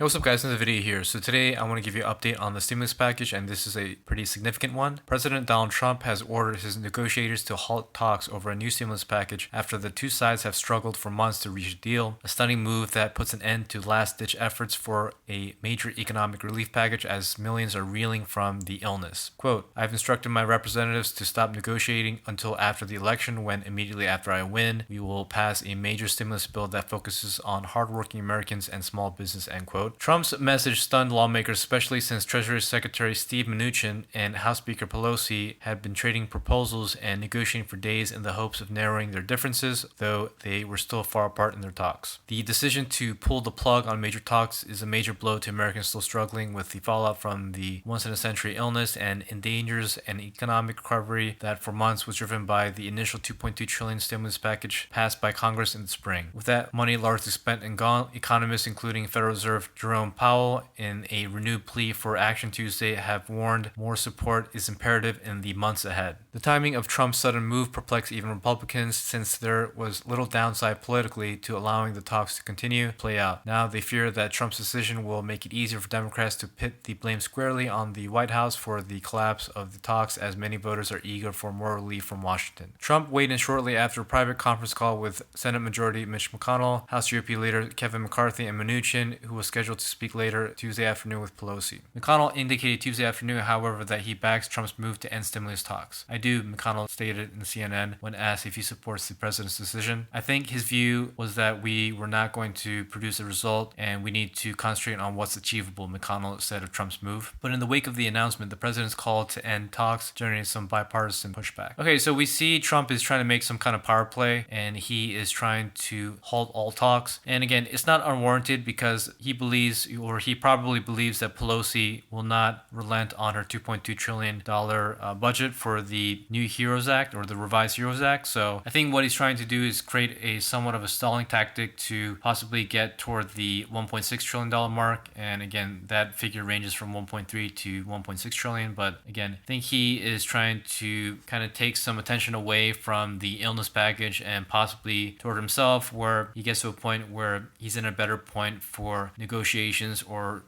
Hey, what's up guys, another video here. So today I want to give you an update on the stimulus package, and this is a pretty significant one. President Donald Trump has ordered his negotiators to halt talks over a new stimulus package after the two sides have struggled for months to reach a deal. A stunning move that puts an end to last-ditch efforts for a major economic relief package as millions are reeling from the illness. Quote, "I've instructed my representatives to stop negotiating until after the election, when immediately after I win, we will pass a major stimulus bill that focuses on hardworking Americans and small business," end quote. Trump's message stunned lawmakers, especially since Treasury Secretary Steve Mnuchin and House Speaker Pelosi had been trading proposals and negotiating for days in the hopes of narrowing their differences, though they were still far apart in their talks. The decision to pull the plug on major talks is a major blow to Americans still struggling with the fallout from the once-in-a-century illness and endangers an economic recovery that for months was driven by the initial $2.2 trillion stimulus package passed by Congress in the spring. With that money largely spent and gone, economists including Federal Reserve Jerome Powell, in a renewed plea for action Tuesday, have warned more support is imperative in the months ahead. The timing of Trump's sudden move perplexed even Republicans, since there was little downside politically to allowing the talks to continue play out. Now they fear that Trump's decision will make it easier for Democrats to pit the blame squarely on the White House for the collapse of the talks, as many voters are eager for more relief from Washington. Trump weighed in shortly after a private conference call with Senate Majority Mitch McConnell, House GOP leader Kevin McCarthy, and Mnuchin, who was scheduled to speak later Tuesday afternoon with Pelosi. McConnell indicated Tuesday afternoon, however, that he backs Trump's move to end stimulus talks. "I do," McConnell stated in CNN when asked if he supports the president's decision. "I think his view was that we were not going to produce a result and we need to concentrate on what's achievable," McConnell said of Trump's move. But in the wake of the announcement, the president's call to end talks generated some bipartisan pushback. Okay, so we see Trump is trying to make some kind of power play, and he is trying to halt all talks. And again, it's not unwarranted, because he believes, or he probably believes, that Pelosi will not relent on her $2.2 trillion budget for the new HEROES Act, or the revised HEROES Act. So I think what he's trying to do is create a somewhat of a stalling tactic to possibly get toward the $1.6 trillion mark. And again, that figure ranges from 1.3 to 1.6 trillion. But again, I think he is trying to kind of take some attention away from the illness package and possibly toward himself, where he gets to a point where he's in a better point for negotiations, or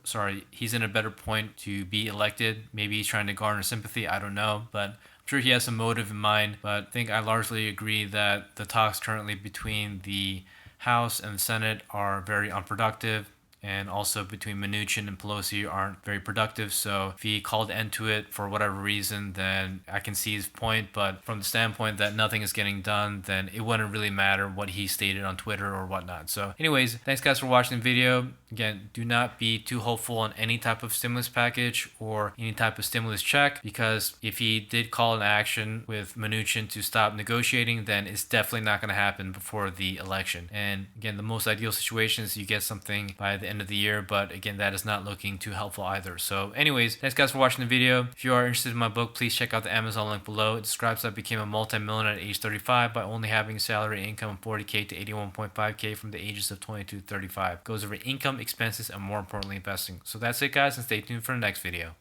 he's in a better point to be elected. Maybe he's trying to garner sympathy, I don't know, but I'm sure he has some motive in mind. But I think I largely agree that the talks currently between the House and the Senate are very unproductive, and also between Mnuchin and Pelosi aren't very productive. So if he called end to it for whatever reason, then I can see his point. But from the standpoint that nothing is getting done, then it wouldn't really matter what he stated on Twitter or whatnot. So anyways, thanks guys for watching the video. Again, do not be too hopeful on any type of stimulus package or any type of stimulus check, because if he did call an action with Mnuchin to stop negotiating, then it's definitely not going to happen before the election. And again, the most ideal situation is you get something by the end of the year, but again, that is not looking too helpful either. So anyways, thanks guys for watching the video. If you are interested in my book, please check out the Amazon link below. It describes how I became a multi-millionaire at age 35 by only having a salary income of 40K to 81.5K from the ages of 22 to 35. It goes over income, expenses, and more importantly, investing. So that's it guys, and stay tuned for the next video.